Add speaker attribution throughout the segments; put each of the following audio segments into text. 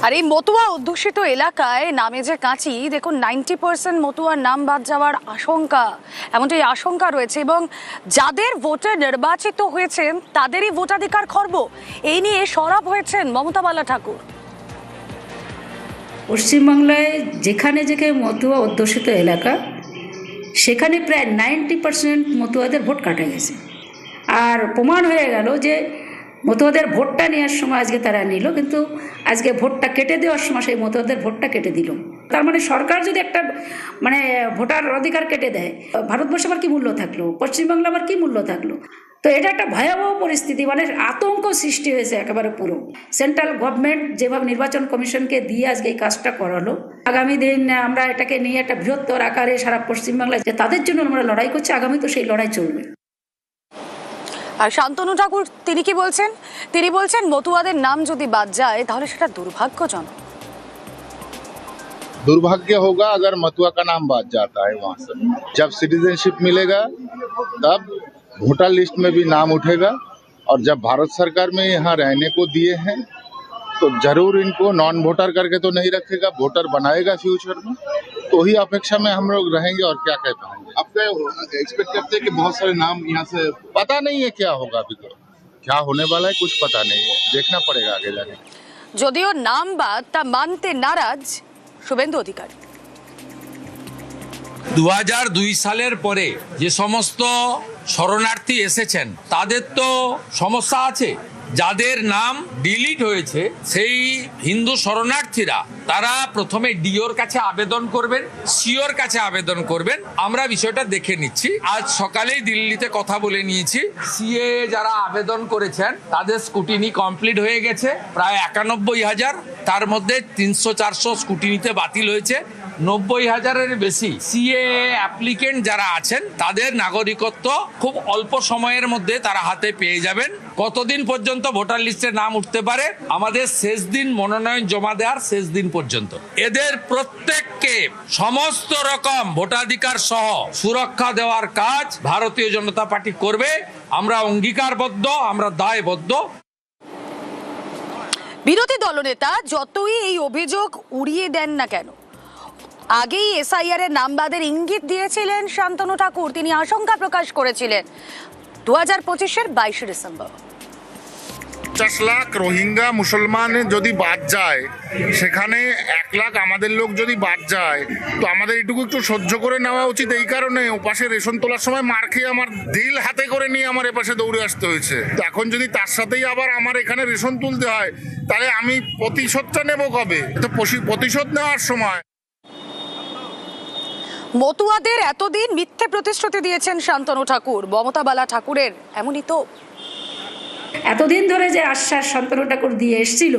Speaker 1: আর এই মতুয়া অধ্যুষিত এলাকায় নামে যে কাঁচি, দেখুন 90% মতুয়ার নাম বাদ যাওয়ার আশঙ্কা, এমনটাই আশঙ্কা রয়েছে। এবং যাদের ভোটে নির্বাচিত হয়েছেন তাদেরই ভোটাধিকার খর্ব, এই নিয়ে সরব হয়েছেন মমতা বালা ঠাকুর।
Speaker 2: পশ্চিমবাংলায় যেখানে যেখানে মতুয়া অধ্যুষিত এলাকা, সেখানে প্রায় 90% মতুয়াদের ভোট কাটা গেছে। আর প্রমাণ হয়ে গেল যে মতুয়াদের ভোটটা নেওয়ার সময় আজকে তারা নিল, কিন্তু আজকে ভোটটা কেটে দেওয়ার সময় সেই মতুয়াদের ভোটটা কেটে দিল। তার মানে সরকার যদি একটা ভোটার অধিকার কেটে দেয়, ভারতবর্ষে আবার কী মূল্য থাকলো, পশ্চিমবাংলা আবার কী মূল্য থাকলো? তো এটা একটা ভয়াবহ পরিস্থিতি, আতঙ্ক সৃষ্টি হয়েছে একেবারে পুরো। সেন্ট্রাল গভর্নমেন্ট যেভাবে নির্বাচন কমিশনকে দিয়ে আজকে এই কাজটা করালো, আগামী দিন আমরা এটাকে নিয়ে একটা বৃহত্তর আকারে সারা পশ্চিমবাংলায় যে তাদের জন্য আমরা লড়াই করছি, আগামী তো সেই লড়াই চলবে।
Speaker 1: আর শান্তনু ঠাকুর তিনি কি বলছেন? তিনি বলছেন মতুয়াদের নাম যদি বাদ যায় তাহলে সেটা দুর্ভাগ্যজনক।
Speaker 3: दुर्भाग्य होगा अगर मथुआ का नाम बात जाता है वहां से। जब सिटीजनशिप मिलेगा तब वोटर लिस्ट में भी नाम उठेगा, और जब भारत सरकार में यहाँ रहने को दिए हैं तो जरूर इनको नॉन वोटर करके तो नहीं रखेगा, वोटर बनाएगा फ्यूचर में। तो ही अपेक्षा में हम लोग रहेंगे और क्या कह पाएंगे।
Speaker 4: अब एक्सपेक्ट करते हैं कि बहुत सारे नाम यहाँ से,
Speaker 3: पता नहीं है क्या होगा, अभी तो क्या होने वाला है कुछ पता नहीं है, देखना पड़ेगा आगे जाके।
Speaker 1: যদিও নাম বাদ তা মানতে নারাজ শুভেন্দু অধিকারী।
Speaker 5: 2002 সালের পরে যে সমস্ত শরণার্থী এসেছেন তাদের তো সমস্যা আছে। যাদের নাম ডিলিট হয়েছে সেই হিন্দু শরণার্থীরা তারা প্রথমে ডিওর কাছে আবেদন করবেন, সিওর কাছে আবেদন করবেন। আমরা বিষয়টা দেখে নিচ্ছি। আজ সকালেই দিল্লিতে কথা বলে নিয়েছি। সিএ যারা আবেদন করেছেন তাদের স্কুটিনি কমপ্লিট হয়ে গেছে প্রায় 91,000, তার মধ্যে 300-400 স্কুটিনিতে বাতিল হয়েছে। 90,000-এর বেশি সিএ অ্যাপ্লিকেন্ট যারা আছেন তাদের নাগরিকত্ব খুব অল্প সময়ের মধ্যে তারা হাতে পেয়ে যাবেন। কতদিন পর্যন্ত ভোটার লিস্টে নাম উঠতে পারে? আমাদের শেষ দিন মনোনয়ন জমা দেওয়ার শেষ দিন পর্যন্ত। এদের প্রত্যেককে সমস্ত রকম ভোটাধিকার সহ সুরক্ষা দেওয়ার কাজ ভারতীয় জনতা পার্টি করবে। আমরা অঙ্গীকারবদ্ধ, আমরা দায়বদ্ধ।
Speaker 1: বিরোধী দলনেতা যতই এই অভিযোগ উড়িয়ে দেন না কেন, আগেই এসআইআর এর নাম বাদের ইঙ্গিত দিয়েছিলেন শান্তনু ঠাকুর। তিনি আশঙ্কা প্রকাশ করেছিলেন 2025-এর 22 ডিসেম্বর
Speaker 4: 50 লাখ রোহিঙ্গা মুসলমান যদি বাদ যায়, সেখানে 1 লাখ আমাদের লোক যদি বাদ যায়, তো আমাদের এটুকু একটু সহ্য করে নেওয়া উচিত। এই কারণে ওপাশে রেশন তোলার সময় মার খেয়ে আমার দিল হাতে করে নিয়ে আমার এপাশে দৌড়ে আসতে হয়েছে। তো এখন যদি তার সাথেই আবার আমার এখানে রেশন তুলতে হয়, তাহলে আমি প্রতিশোধটা নেব কবে? তো প্রতিশোধ নেওয়ার সময়
Speaker 1: মতুয়াদের এতদিন মিথ্যে প্রতিশ্রুতি দিয়েছেন শান্তনু ঠাকুর। মমতা বালা ঠাকুরের এমনই তো।
Speaker 2: এতদিন ধরে যে আশ্বাস শান্তনু ঠাকুর দিয়ে এসেছিল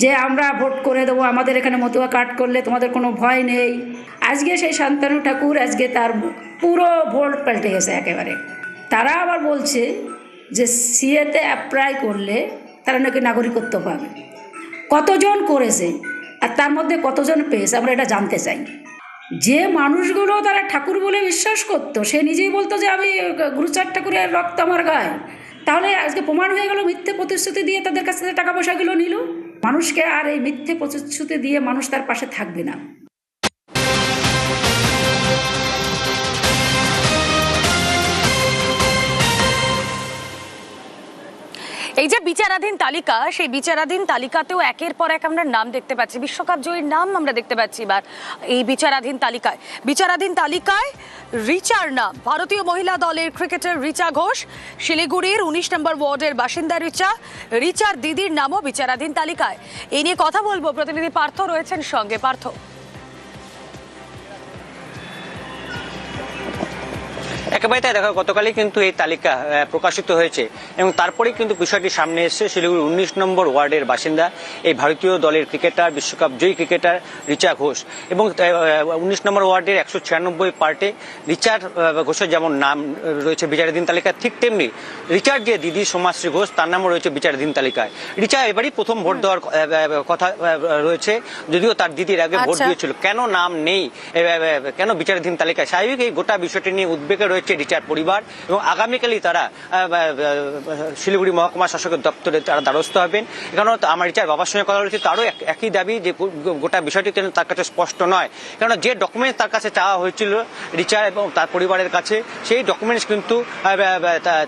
Speaker 2: যে আমরা ভোট করে দেবো, আমাদের এখানে মতুয়া কাট করলে তোমাদের কোনো ভয় নেই, আজকে সেই শান্তনু ঠাকুর আজকে তার পুরো ভোট পাল্টে গেছে একেবারে। তারা আবার বলছে যে সিএতে অ্যাপ্লাই করলে তারা নাকি নাগরিকত্ব পাবে। কতজন করেছে আর তার মধ্যে কতজন পেয়েছে আমরা এটা জানতে চাই। যে মানুষগুলো তারা ঠাকুর বলে বিশ্বাস করতো, সে নিজেই বলতো যে আমি গুরুচাঁদ ঠাকুরের রক্ত আমার গায়ে, তাহলে আজকে প্রমাণ হয়ে গেল মিথ্যে প্রতিশ্রুতি দিয়ে তাদের কাছ থেকে টাকা পয়সাগুলো নিল। মানুষকে আর এই মিথ্যে প্রতিশ্রুতি দিয়ে মানুষ তার পাশে থাকবে না।
Speaker 1: এই যে বিচারাধীন তালিকা, সেই বিচারাধীন তালিকাতেও একের পর এক আমরা নাম দেখতে পাচ্ছি, বিশ্বকাপ জয়ীর নাম আমরা দেখতে পাচ্ছি। এবার এই বিচারাধীন তালিকায় রিচার নাম, ভারতীয় মহিলা দলের ক্রিকেটার রিচা ঘোষ, শিলিগুড়ির 19 নম্বর ওয়ার্ডের বাসিন্দা রিচার দিদির নামও বিচারাধীন তালিকায়। এই নিয়ে কথা বলবো, প্রতিনিধি পার্থ রয়েছেন সঙ্গে। পার্থ,
Speaker 6: একেবারে তাই, দেখো গতকালই কিন্তু এই তালিকা প্রকাশিত হয়েছে এবং তারপরেই কিন্তু বিষয়টি সামনে এসেছে। শিলিগুড়ি 19 নম্বর ওয়ার্ডের বাসিন্দা এই ভারতীয় দলের ক্রিকেটার, বিশ্বকাপ জয়ী ক্রিকেটার রিচা ঘোষ, এবং 19 নম্বর ওয়ার্ডের 196 পার্টে রিচার ঘোষের যেমন নাম রয়েছে বিচারাধীন তালিকায়, ঠিক তেমনি রিচার যে দিদি সমাজশ্রী ঘোষ তার নামও রয়েছে বিচারাধীন তালিকায়। রিচা এবারই প্রথম ভোট দেওয়ার কথা রয়েছে, যদিও তার দিদির আগে ভোট দিয়েছিল। কেন নাম নেই, কেন বিচারাধীন তালিকায়? স্বাভাবিক এই গোটা বিষয়টি নিয়ে উদ্বেগে রয়েছে হয়েছে রিচার পরিবার এবং আগামীকালই তারা শিলিগুড়ি মহকুমা শাসকের দপ্তরে তারা দ্বারস্থ হবেন। এখানেও আমার রিচার বাবার সঙ্গে কথা বলেছে, তারও একই দাবি যে গোটা বিষয়টি তার কাছে স্পষ্ট নয়, কেননা যে ডকুমেন্টস তার কাছে চাওয়া হয়েছিল রিচার এবং তার পরিবারের কাছে সেই ডকুমেন্টস কিন্তু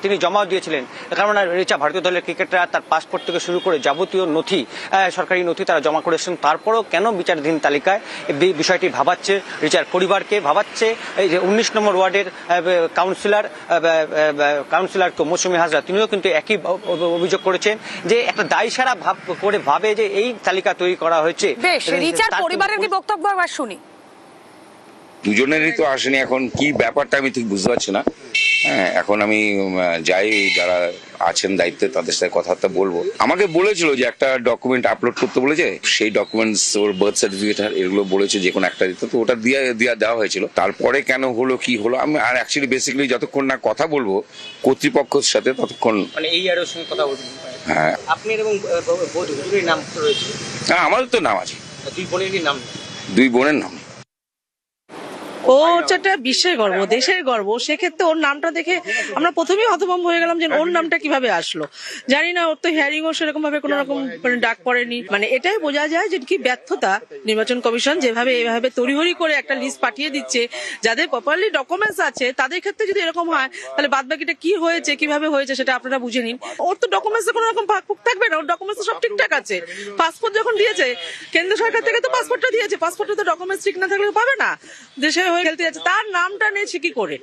Speaker 6: তিনি জমা দিয়েছিলেন। কারণ রিচা ভারতীয় দলের ক্রিকেটার, তার পাসপোর্ট থেকে শুরু করে যাবতীয় নথি, সরকারি নথি তারা জমা করেছেন। তারপরেও কেন বিচারাধীন তালিকায় বিষয়টি ভাবাচ্ছে রিচার পরিবারকে, ভাবাচ্ছে এই যে 19 নম্বর ওয়ার্ডের কাউন্সিলর মৌসুমী হাজরা, তিনিও কিন্তু একই অভিযোগ করেছেন যে একটা দায়সারা ভাবে যে এই তালিকা তৈরি করা হয়েছে।
Speaker 1: বেশ, রিচার পরিবারের কি বক্তব্য আবার শুনি।
Speaker 7: দুজনেরই তো আসেনি, এখন কি ব্যাপারটা আমি ঠিক বুঝতে পারছি না। হ্যাঁ, এখন আমি যাই যারা আছেন দায়িত্বে তাদের সাথে কথাবার্তা বলবো। আমাকে বলেছিল যে একটা ডকুমেন্ট আপলোড করতে বলেছে, সেই ডকুমেন্টস ওর বার্থ সার্টিফিকেট এগুলো বলেছে যে কোনো একটা দিতে, তো ওটা দেওয়া হয়েছিল। তারপরে কেন হলো কি হলো আমি আর অ্যাকচুয়ালি বেসিক্যালি যতক্ষণ না কথা বলবো কর্তৃপক্ষের সাথে ততক্ষণ।
Speaker 6: মানে এই আর সঙ্গে কথা বলবেন?
Speaker 7: হ্যাঁ,
Speaker 6: আপনার এবং দুজনের নাম রয়েছে?
Speaker 7: হ্যাঁ, আমাদের তো নাম আছে,
Speaker 6: দুই বোনেরই নাম?
Speaker 7: দুই বোনের নাম।
Speaker 8: ও হচ্ছে একটা বিশ্বের গর্ব, দেশের গর্ব। সেক্ষেত্রে ওর নামটা দেখে আমরা প্রথমেই হতভম্ব হয়ে গেলাম যে ওর নামটা কিভাবে আসলো। জানি না, ওর তো হিয়ারিং ও সেরকম ভাবে কোনো রকম ডাক পড়েনি। মানে এটাই বোঝা যায় যে কি ব্যর্থতা নির্বাচন কমিশন, যেভাবে এভাবে তড়িঘড়ি করে একটা লিস্ট পাঠিয়ে দিচ্ছে। যাদের প্রপারলি ডকুমেন্টস আছে তাদের ক্ষেত্রে যদি এরকম হয়, তাহলে বাদ বাকিটা কি হয়েছে, কিভাবে হয়েছে সেটা আপনারা বুঝে নিন। ওর তো ডকুমেন্টস কোনো রকম ফাঁক থাকবে না, ওর ডকুমেন্টস সব ঠিকঠাক আছে। পাসপোর্ট যখন দিয়েছে কেন্দ্র সরকার থেকে, তো পাসপোর্টটা দিয়েছে, পাসপোর্টে তো ডকুমেন্টস ঠিক না থাকলে পাবে না। দেশে হয়ে খেলতে যাচ্ছে, তার নামটা নিয়েছে কি করে?